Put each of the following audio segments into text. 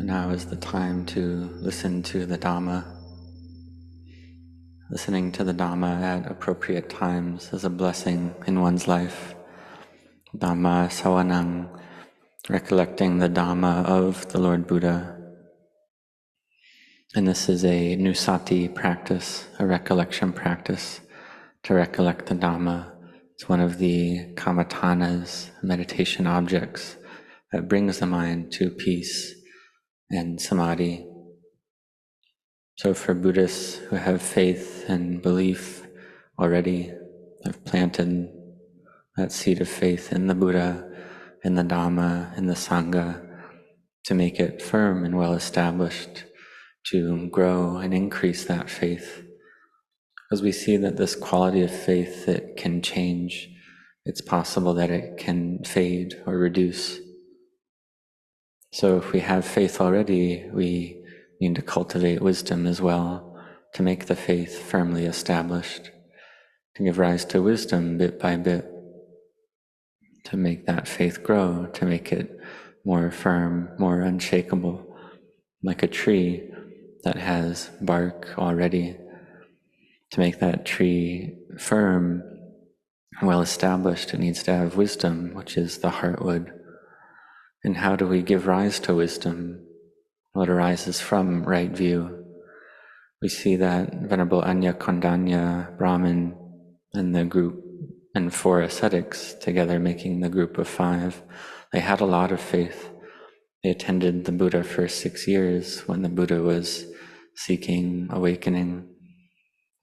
So now is the time to listen to the Dhamma. Listening to the Dhamma at appropriate times is a blessing in one's life. Dhamma savanang, recollecting the Dhamma of the Lord Buddha. And this is a nusati practice, a recollection practice, to recollect the Dhamma. It's one of the kamatanas, meditation objects, that brings the mind to peace and samadhi. So for Buddhists who have faith and belief already, have planted that seed of faith in the Buddha, in the Dhamma, in the Sangha, to make it firm and well established, to grow and increase that faith. Because we see that this quality of faith, it can change. It's possible that it can fade or reduce. So if we have faith already, we need to cultivate wisdom as well, to make the faith firmly established, to give rise to wisdom bit by bit, to make that faith grow, to make it more firm, more unshakable, like a tree that has bark already. To make that tree firm, well established, it needs to have wisdom, which is the heartwood. And how do we give rise to wisdom? What arises from right view? We see that Venerable Anya Kondanya, Brahmin, and the group, and 4 ascetics, together making the group of 5, they had a lot of faith. They attended the Buddha for 6 years when the Buddha was seeking awakening.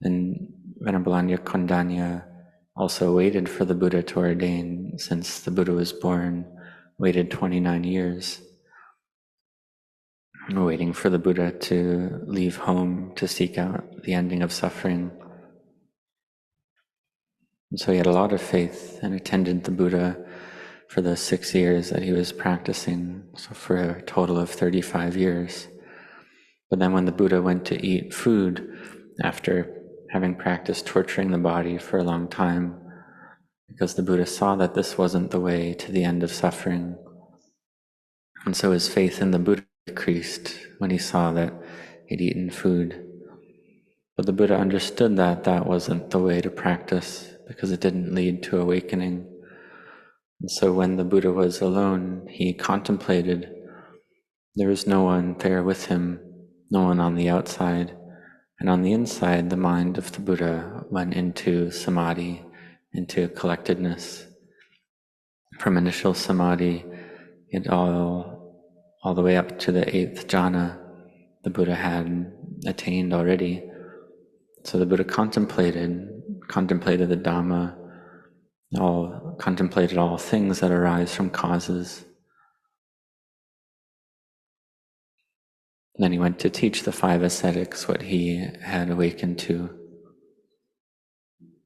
And Venerable Anya Kondanya also waited for the Buddha to ordain since the Buddha was born, waited 29 years. Waiting for the Buddha to leave home to seek out the ending of suffering. And so he had a lot of faith and attended the Buddha for the 6 years that he was practicing, so for a total of 35 years. But then when the Buddha went to eat food, after having practiced torturing the body for a long time, because the Buddha saw that this wasn't the way to the end of suffering, and so his faith in the Buddha decreased when he saw that he'd eaten food. But the Buddha understood that that wasn't the way to practice, because it didn't lead to awakening. And so when the Buddha was alone, he contemplated. There was no one there with him, no one on the outside. And on the inside, the mind of the Buddha went into samadhi, into collectedness. From initial samadhi, it all the way up to the 8th jhana, the Buddha had attained already. So the Buddha contemplated the Dhamma, contemplated all things that arise from causes. Then he went to teach the 5 ascetics what he had awakened to.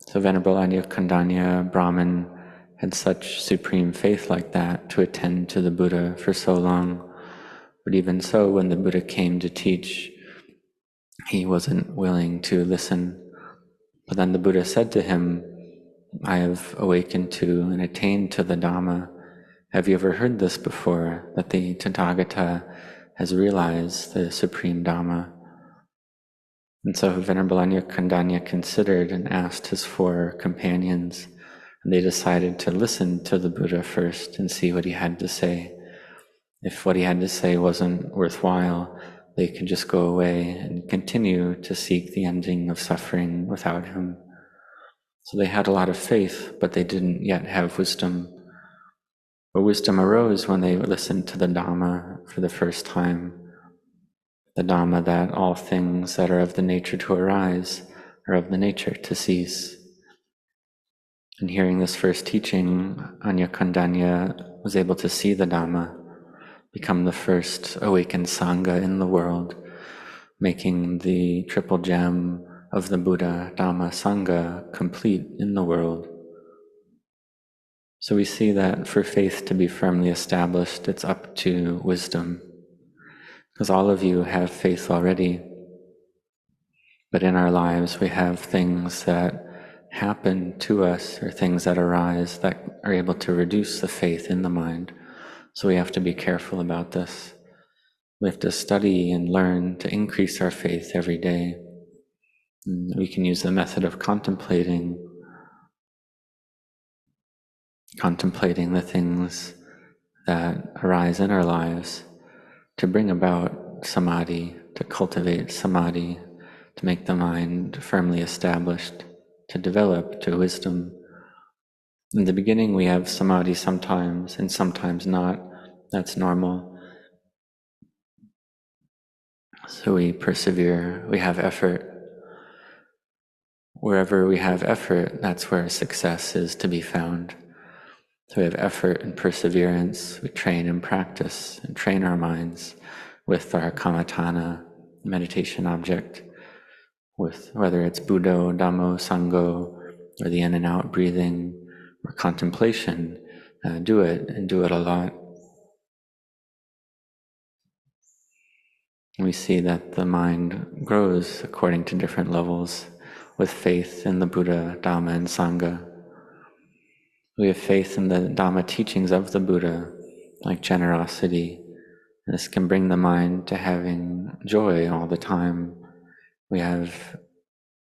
So Venerable Anya Kondanya, Brahmin, had such supreme faith like that to attend to the Buddha for so long. But even so, when the Buddha came to teach, he wasn't willing to listen. But then the Buddha said to him, I have awakened to and attained to the Dhamma. Have you ever heard this before, that the Tathagata has realized the supreme Dhamma? And so Venerable Anya Kondanya considered and asked his 4 companions, and they decided to listen to the Buddha first and see what he had to say. If what he had to say wasn't worthwhile, they could just go away and continue to seek the ending of suffering without him. So they had a lot of faith, but they didn't yet have wisdom. But wisdom arose when they listened to the Dhamma for the first time. The Dhamma that all things that are of the nature to arise are of the nature to cease. And hearing this first teaching, Anya Kondanya was able to see the Dhamma, become the first awakened Sangha in the world, making the triple gem of the Buddha, Dhamma, Sangha complete in the world. So we see that for faith to be firmly established, it's up to wisdom. Because all of you have faith already, but in our lives we have things that happen to us or things that arise that are able to reduce the faith in the mind. So we have to be careful about this. We have to study and learn to increase our faith every day. And we can use the method of contemplating the things that arise in our lives to bring about samadhi, to cultivate samadhi, to make the mind firmly established, to develop to wisdom. In the beginning we have samadhi sometimes and sometimes not. That's normal. So we persevere, we have effort. Wherever we have effort, that's where success is to be found. So we have effort and perseverance, we train and practice and train our minds with our kammatthana, meditation object, with whether it's Buddho, Dhammo, Sangha, or the in and out breathing, or contemplation. Do it, and do it a lot. And we see that the mind grows according to different levels, with faith in the Buddha, Dhamma, and Sangha. We have faith in the Dhamma teachings of the Buddha, like generosity. This can bring the mind to having joy all the time. We have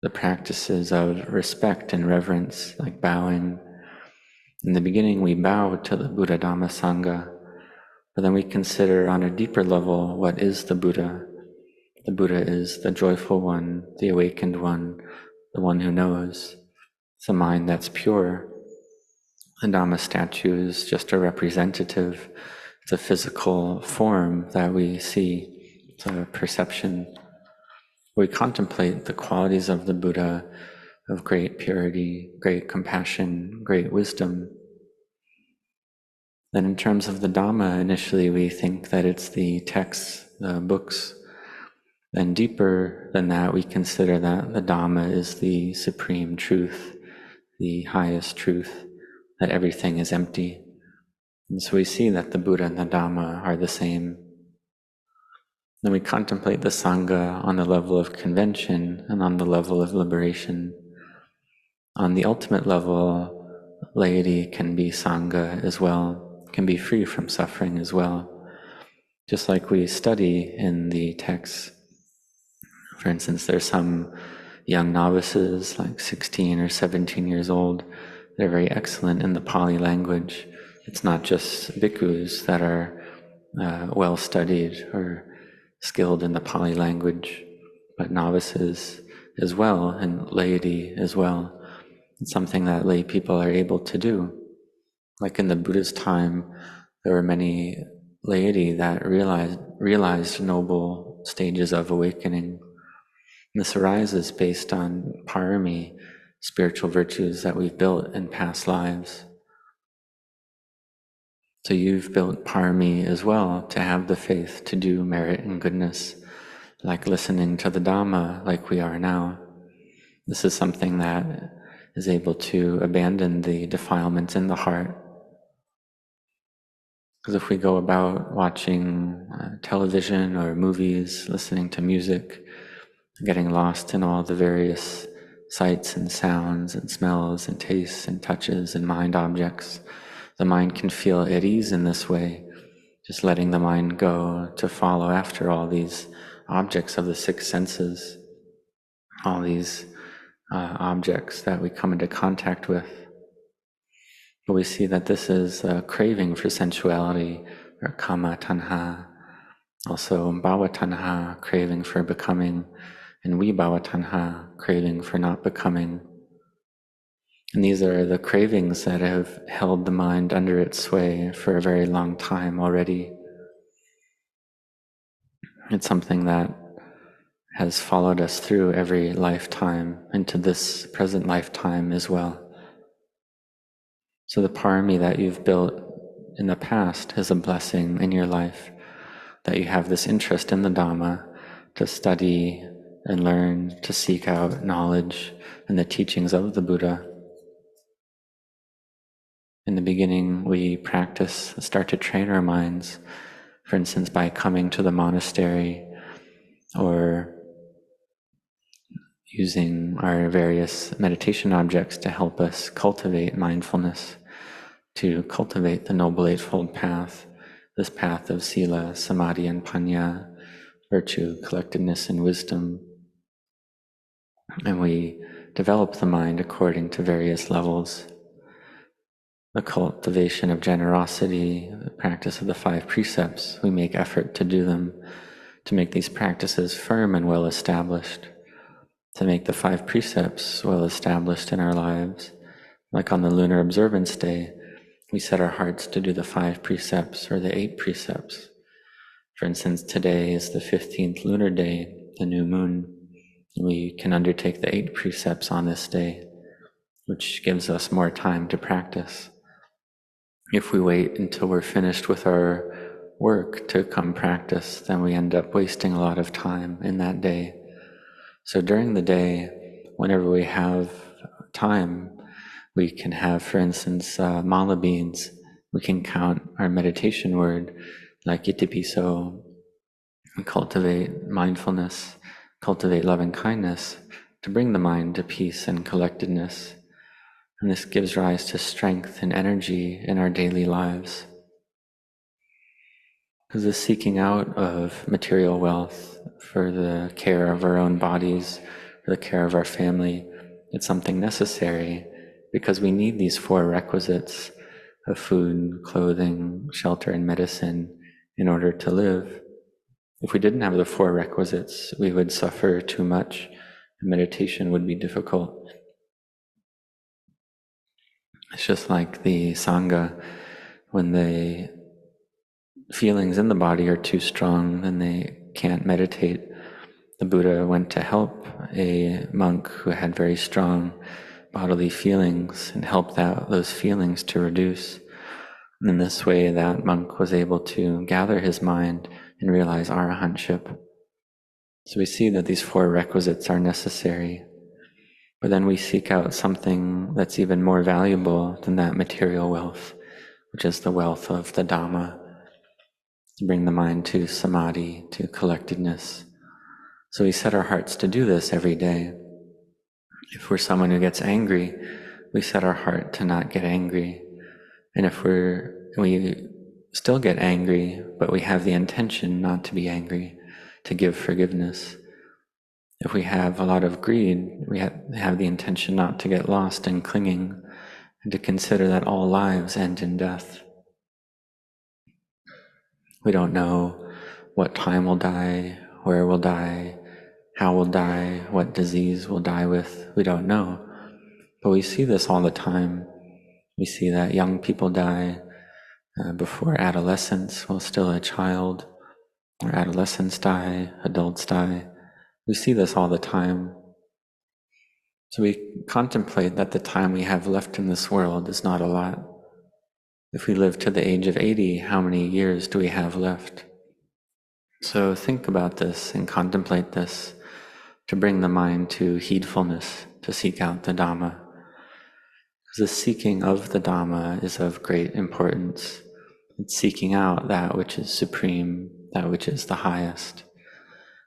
the practices of respect and reverence, like bowing. In the beginning, we bow to the Buddha, Dhamma, Sangha, but then we consider on a deeper level, what is the Buddha? The Buddha is the joyful one, the awakened one, the one who knows. It's a mind that's pure. The Dhamma statue is just a representative. It's a physical form that we see. It's a perception. We contemplate the qualities of the Buddha, of great purity, great compassion, great wisdom. Then in terms of the Dhamma, initially we think that it's the texts, the books. Then deeper than that, we consider that the Dhamma is the supreme truth, the highest truth, that everything is empty. And so we see that the Buddha and the Dhamma are the same. Then we contemplate the Sangha on the level of convention and on the level of liberation. On the ultimate level, laity can be Sangha as well, can be free from suffering as well. Just like we study in the texts. For instance, there's some young novices, like 16 or 17 years old. They're very excellent in the Pali language. It's not just bhikkhus that are well-studied or skilled in the Pali language, but novices as well, and laity as well. It's something that lay people are able to do. Like in the Buddha's time, there were many laity that realized noble stages of awakening. This arises based on parami, spiritual virtues that we've built in past lives. So you've built parami as well, to have the faith to do merit and goodness, like listening to the Dhamma like we are now. This is something that is able to abandon the defilements in the heart. Because if we go about watching television or movies, listening to music, getting lost in all the various sights and sounds and smells and tastes and touches and mind objects, the mind can feel at ease in this way, just letting the mind go to follow after all these objects of the six senses, all these objects that we come into contact with. But we see that this is a craving for sensuality, or kama tanha, also bhava tanha, craving for becoming, and vibhava tanha, craving for not becoming. And these are the cravings that have held the mind under its sway for a very long time already. It's something that has followed us through every lifetime, into this present lifetime as well. So the parami that you've built in the past is a blessing in your life, that you have this interest in the Dhamma, to study and learn, to seek out knowledge and the teachings of the Buddha. In the beginning, we practice, start to train our minds, for instance, by coming to the monastery or using our various meditation objects to help us cultivate mindfulness, to cultivate the Noble Eightfold Path, this path of sila, samadhi, and panya, virtue, collectedness, and wisdom. And we develop the mind according to various levels. The cultivation of generosity, the practice of the 5 precepts, we make effort to do them, to make these practices firm and well established, to make the 5 precepts well established in our lives. Like on the lunar observance day, we set our hearts to do the 5 precepts or the 8 precepts. For instance, today is the 15th lunar day, the new moon. We can undertake the 8 precepts on this day, which gives us more time to practice. If we wait until we're finished with our work to come practice, then we end up wasting a lot of time in that day. So during the day, whenever we have time, we can have, for instance, mala beads. We can count our meditation word, like itipiso, and cultivate mindfulness, cultivate loving kindness, to bring the mind to peace and collectedness. And this gives rise to strength and energy in our daily lives. Because the seeking out of material wealth for the care of our own bodies, for the care of our family, it's something necessary because we need these 4 requisites of food, clothing, shelter, and medicine in order to live. If we didn't have the 4 requisites, we would suffer too much, and meditation would be difficult. It's just like the Sangha, when the feelings in the body are too strong, then they can't meditate. The Buddha went to help a monk who had very strong bodily feelings and helped those feelings to reduce. And in this way, that monk was able to gather his mind and realize arahantship. So we see that these 4 requisites are necessary. But then we seek out something that's even more valuable than that material wealth, which is the wealth of the Dhamma, to bring the mind to samadhi, to collectedness. So we set our hearts to do this every day. If we're someone who gets angry, we set our heart to not get angry. And if we still get angry, but we have the intention not to be angry, to give forgiveness. If we have a lot of greed, we have the intention not to get lost in clinging and to consider that all lives end in death. We don't know what time we'll die, where we'll die, how we'll die, what disease we'll die with. We don't know. But we see this all the time. We see that young people die before adolescence, while still a child, or adolescents die, adults die. We see this all the time. So we contemplate that the time we have left in this world is not a lot. If we live to the age of 80, how many years do we have left? So think about this and contemplate this to bring the mind to heedfulness, to seek out the Dhamma. Because the seeking of the Dhamma is of great importance. It's seeking out that which is supreme, that which is the highest,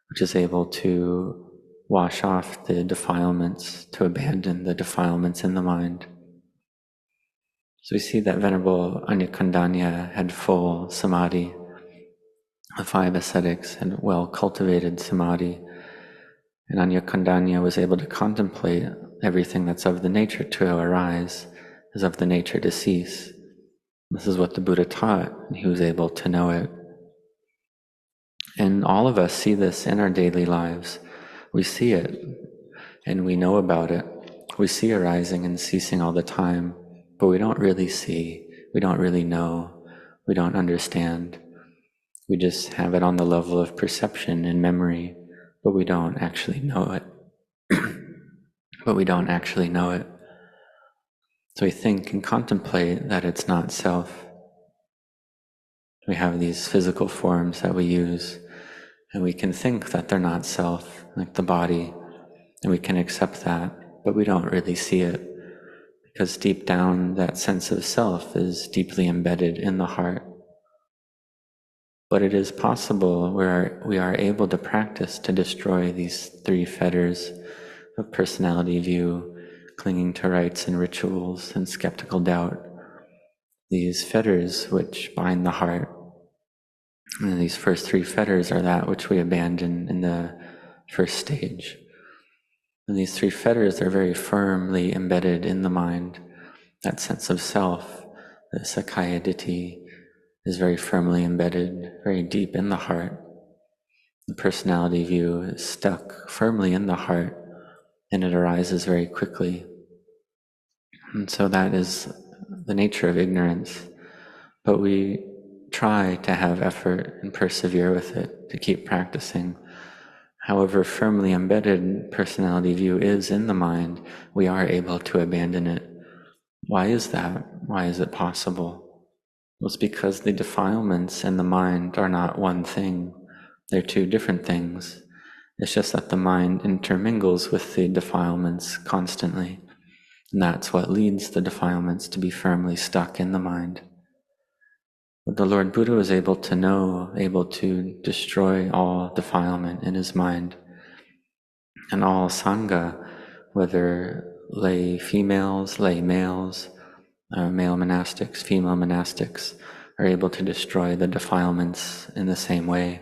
which is able to wash off the defilements, to abandon the defilements in the mind. So we see that Venerable Anyakandanya had full samadhi. The 5 ascetics had well-cultivated samadhi. And Anyakandanya was able to contemplate everything that's of the nature to arise, is of the nature to cease. This is what the Buddha taught, and he was able to know it. And all of us see this in our daily lives. We see it, and we know about it. We see arising and ceasing all the time, but we don't really see, we don't really know, we don't understand. We just have it on the level of perception and memory, but we don't actually know it. But we don't actually know it. So we think and contemplate that it's not self. We have these physical forms that we use, and we can think that they're not self, like the body, and we can accept that, but we don't really see it, because deep down that sense of self is deeply embedded in the heart. But it is possible where we are able to practice to destroy these 3 fetters of personality view, clinging to rites and rituals, and skeptical doubt. These fetters which bind the heart, And these first three fetters are that which we abandon in the first stage. And these three fetters are very firmly embedded in the mind. That sense of self, the Sakkaya Ditthi, is very firmly embedded, very deep in the heart. The personality view is stuck firmly in the heart, and it arises very quickly. And so that is the nature of ignorance. But we try to have effort and persevere with it, to keep practicing. However firmly embedded personality view is in the mind, we are able to abandon it. Why is that? Why is it possible? Well, it's because the defilements and the mind are not one thing. They're two different things. It's just that the mind intermingles with the defilements constantly. And that's what leads the defilements to be firmly stuck in the mind. But the Lord Buddha was able to know, able to destroy all defilement in his mind. And all Sangha, whether lay females, lay males, male monastics, female monastics, are able to destroy the defilements in the same way.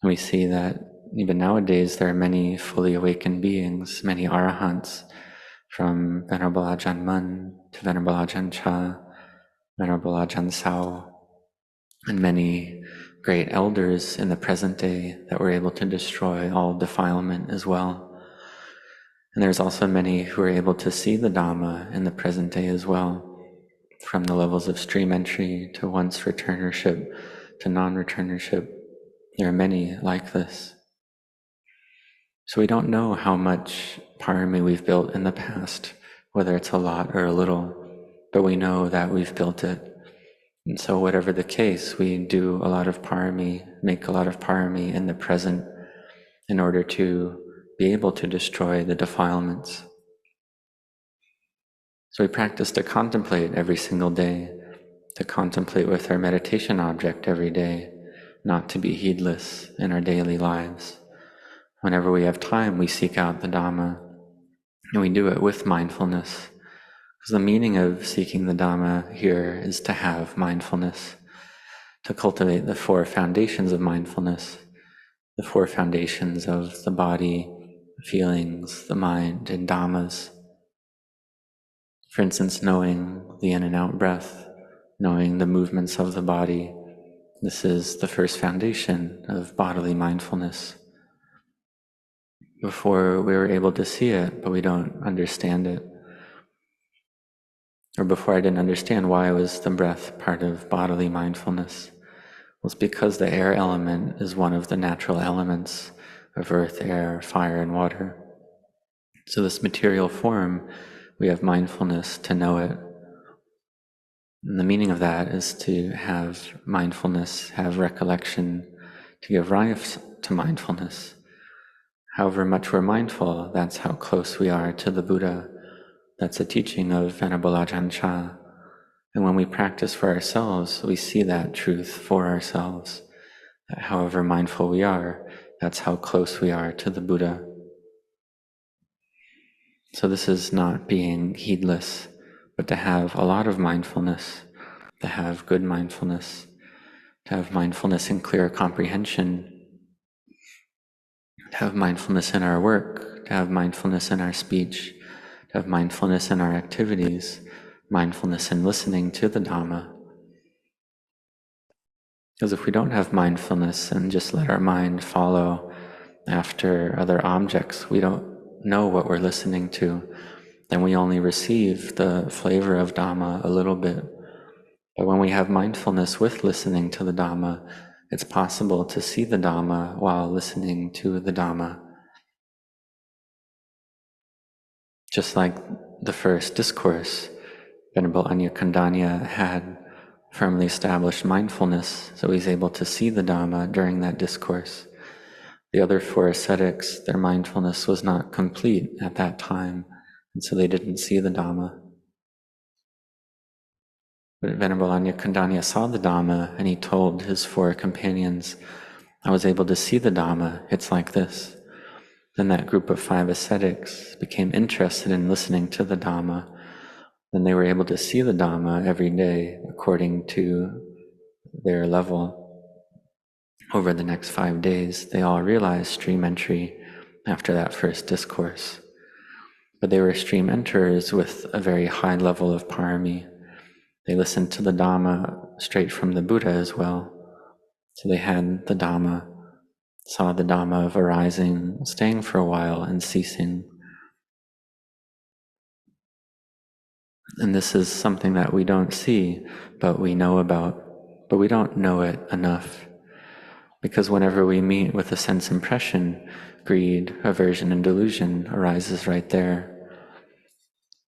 We see that even nowadays there are many fully awakened beings, many arahants, from Venerable Ajahn Mun to Venerable Ajahn Chah, Venerable Ajahn Sao, and many great elders in the present day that were able to destroy all defilement as well. And there's also many who are able to see the Dhamma in the present day as well, from the levels of stream entry to once returnership to non-returnership. There are many like this. So we don't know how much parami we've built in the past, whether it's a lot or a little, but we know that we've built it. And so whatever the case, we do a lot of parami, make a lot of parami in the present in order to be able to destroy the defilements. So we practice to contemplate every single day, to contemplate with our meditation object every day, not to be heedless in our daily lives. Whenever we have time, we seek out the Dhamma, and we do it with mindfulness. Because the meaning of seeking the Dhamma here is to have mindfulness, to cultivate the four foundations of mindfulness, the four foundations of the body, feelings, the mind, and Dhammas. For instance, knowing the in and out breath, knowing the movements of the body. This is the first foundation of bodily mindfulness. Before we were able to see it, but we don't understand it. Or before I didn't understand why was the breath part of bodily mindfulness. Well, it's because the air element is one of the natural elements of earth, air, fire, and water. So this material form, we have mindfulness to know it. And the meaning of that is to have mindfulness, have recollection, to give rise to mindfulness. However much we're mindful, that's how close we are to the Buddha. That's a teaching of Venerable Ajahn Chah. And when we practice for ourselves, we see that truth for ourselves. That however mindful we are, that's how close we are to the Buddha. So this is not being heedless, but to have a lot of mindfulness, to have good mindfulness, to have mindfulness in clear comprehension, to have mindfulness in our work, to have mindfulness in our speech, to have mindfulness in our activities, mindfulness in listening to the Dhamma. Because if we don't have mindfulness and just let our mind follow after other objects, we don't know what we're listening to, then we only receive the flavor of Dhamma a little bit. But when we have mindfulness with listening to the Dhamma, it's possible to see the Dhamma while listening to the Dhamma. Just like the first discourse, Venerable Anyakandanya had firmly established mindfulness, so he's able to see the Dhamma during that discourse. The other four ascetics, their mindfulness was not complete at that time, and so they didn't see the Dhamma. But Venerable Anyakandanya saw the Dhamma, and he told his four companions, I was able to see the Dhamma, it's like this. Then that group of 5 ascetics became interested in listening to the Dhamma. Then they were able to see the Dhamma every day according to their level. Over the next 5 days, they all realized stream entry after that first discourse. But they were stream enterers with a very high level of parami. They listened to the Dhamma straight from the Buddha as well. So they had the Dhamma, saw the Dhamma of arising, staying for a while, and ceasing. And this is something that we don't see, but we know about, but we don't know it enough. Because whenever we meet with a sense impression, greed, aversion, and delusion arises right there.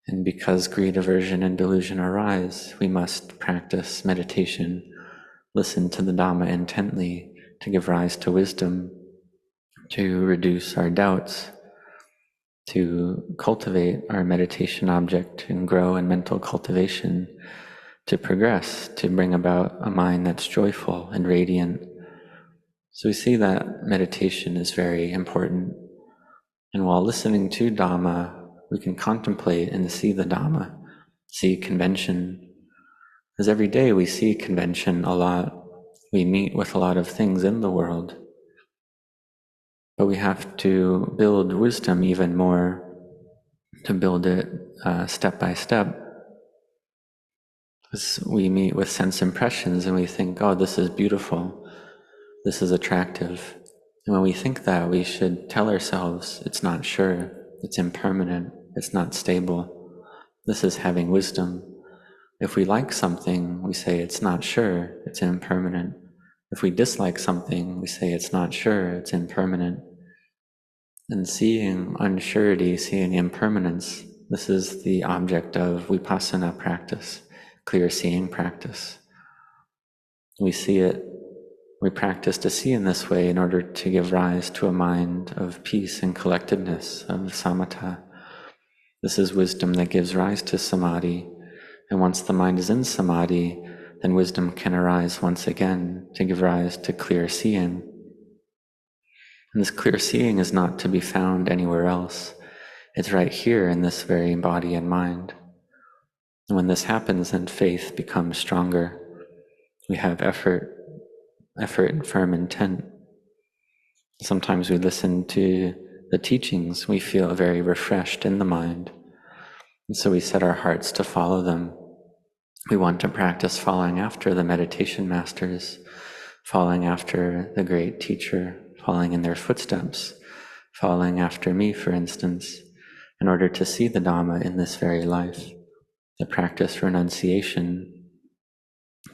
And because greed, aversion, and delusion arise, we must practice meditation, listen to the Dhamma intently to give rise to wisdom, to reduce our doubts, to cultivate our meditation object and grow in mental cultivation, to progress, to bring about a mind that's joyful and radiant. So we see that meditation is very important. And while listening to Dhamma, we can contemplate and see the Dhamma, see convention. Because every day we see convention a lot. We meet with a lot of things in the world. But we have to build wisdom even more, to build it step by step. Because we meet with sense impressions and we think, oh, this is beautiful. This is attractive. And when we think that, we should tell ourselves it's not sure, it's impermanent, it's not stable. This is having wisdom. If we like something, we say it's not sure, it's impermanent. If we dislike something, we say it's not sure, it's impermanent. And seeing unsurety, seeing impermanence, this is the object of vipassana practice, clear seeing practice. We see it. We practice to see in this way in order to give rise to a mind of peace and collectedness, of samatha. This is wisdom that gives rise to samadhi. And once the mind is in samadhi, then wisdom can arise once again to give rise to clear seeing. And this clear seeing is not to be found anywhere else. It's right here in this very body and mind. And when this happens, then faith becomes stronger. We have effort and firm intent. Sometimes we listen to the teachings, we feel very refreshed in the mind. And so we set our hearts to follow them. We want to practice following after the meditation masters, following after the great teacher, following in their footsteps, following after me, for instance, in order to see the Dhamma in this very life, to practice renunciation,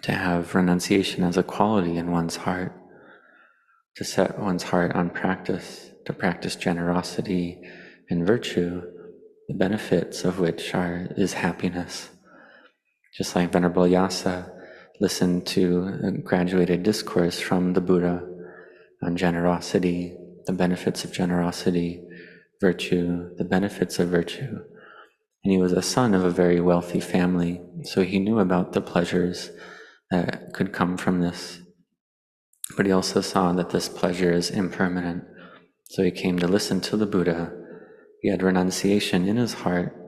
to have renunciation as a quality in one's heart, to set one's heart on practice, to practice generosity and virtue, the benefits of which is happiness. Just like Venerable Yasa listened to a graduated discourse from the Buddha on generosity, the benefits of generosity, virtue, the benefits of virtue. And he was a son of a very wealthy family, so he knew about the pleasures that could come from this. But he also saw that this pleasure is impermanent. So he came to listen to the Buddha. He had renunciation in his heart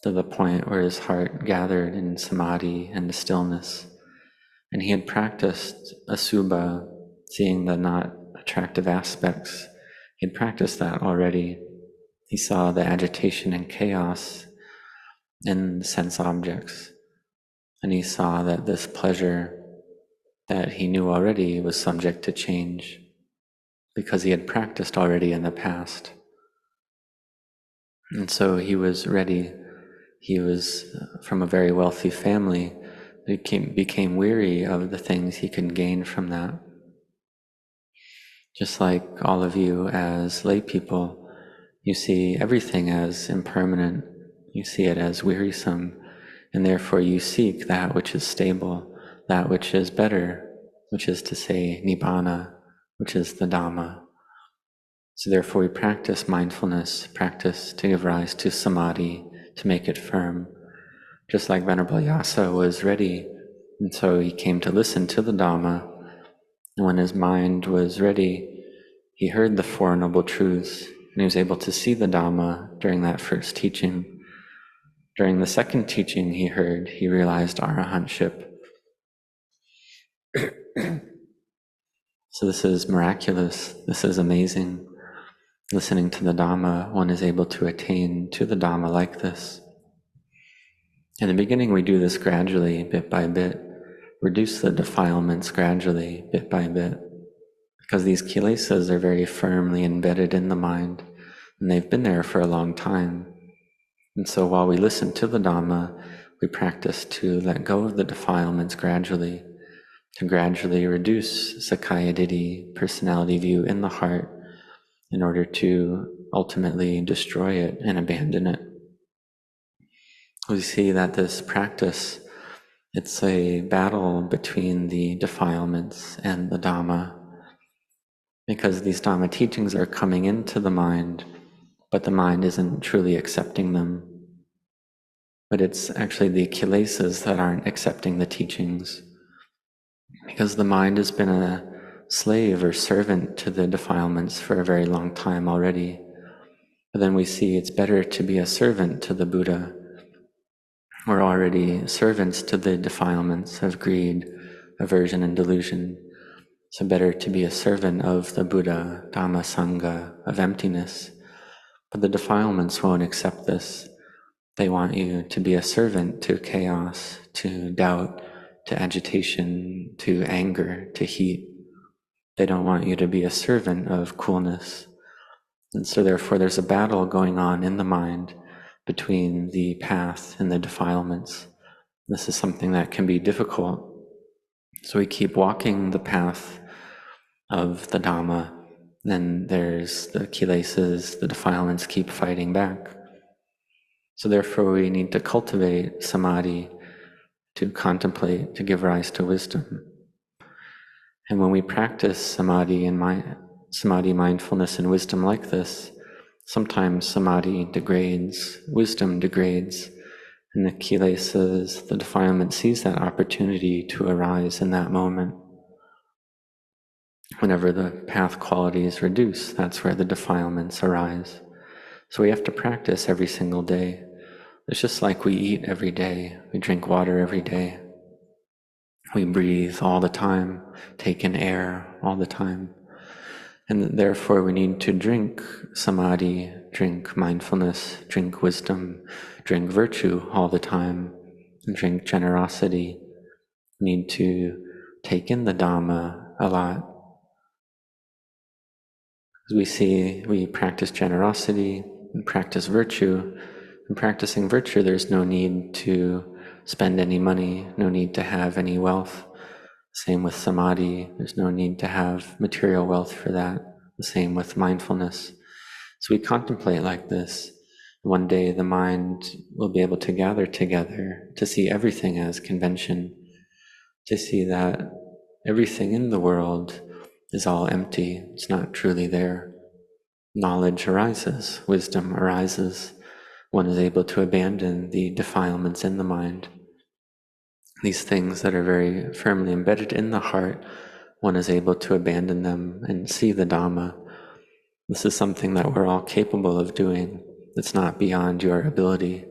to the point where his heart gathered in samadhi and stillness. And he had practiced asubha, seeing the not attractive aspects. He had practiced that already. He saw the agitation and chaos in the sense objects. And he saw that this pleasure that he knew already was subject to change because he had practiced already in the past. And so he was ready. He was from a very wealthy family. He became weary of the things he could gain from that. Just like all of you as lay people, you see everything as impermanent. You see it as wearisome, and therefore you seek that which is stable, that which is better, which is to say nibbana, which is the Dhamma. So therefore we practice mindfulness, practice to give rise to samadhi, to make it firm. Just like Venerable Yasa was ready, and so he came to listen to the Dhamma. And when his mind was ready, he heard the Four Noble Truths, and he was able to see the Dhamma during that first teaching. During the second teaching he realized arahantship. So this is miraculous. This is amazing. Listening to the Dhamma, one is able to attain to the Dhamma like this. In the beginning, we do this gradually, bit by bit, reduce the defilements gradually, bit by bit, because these kilesas are very firmly embedded in the mind, and they've been there for a long time. And so while we listen to the Dhamma, we practice to let go of the defilements gradually, to gradually reduce Sakkaya Ditthi, personality view in the heart, in order to ultimately destroy it and abandon it. We see that this practice, it's a battle between the defilements and the Dhamma, because these Dhamma teachings are coming into the mind, but the mind isn't truly accepting them. But it's actually the kilesas that aren't accepting the teachings, because the mind has been a slave or servant to the defilements for a very long time already. But then we see it's better to be a servant to the Buddha. We're already servants to the defilements of greed, aversion, and delusion. So better to be a servant of the Buddha, Dhamma, Sangha, of emptiness. But the defilements won't accept this. They want you to be a servant to chaos, to doubt, to agitation, to anger, to heat. They don't want you to be a servant of coolness. And so therefore there's a battle going on in the mind between the path and the defilements. This is something that can be difficult. So we keep walking the path of the Dhamma, then there's the kilesas, the defilements keep fighting back. So therefore we need to cultivate samadhi, to contemplate, to give rise to wisdom. And when we practice samadhi, mindfulness, and wisdom like this, sometimes samadhi degrades, wisdom degrades, and the kilesas, the defilement, sees that opportunity to arise in that moment. Whenever the path qualities reduce, that's where the defilements arise. So we have to practice every single day. It's just like we eat every day, we drink water every day, we breathe all the time, take in air all the time. And therefore we need to drink samadhi, drink mindfulness, drink wisdom, drink virtue all the time, and drink generosity. We need to take in the Dhamma a lot. As we practice generosity, we practice virtue. In practicing virtue, there's no need to spend any money, no need to have any wealth. Same with samadhi, there's no need to have material wealth for that. The same with mindfulness. So we contemplate like this. One day the mind will be able to gather together to see everything as convention, to see that everything in the world is all empty, it's not truly there. Knowledge arises, wisdom arises. One is able to abandon the defilements in the mind. These things that are very firmly embedded in the heart, one is able to abandon them and see the Dhamma. This is something that we're all capable of doing. It's not beyond your ability.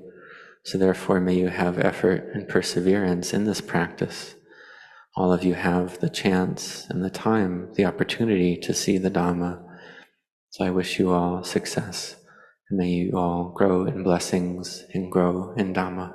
So therefore, may you have effort and perseverance in this practice. All of you have the chance and the time, the opportunity to see the Dhamma. So I wish you all success, and may you all grow in blessings and grow in Dhamma.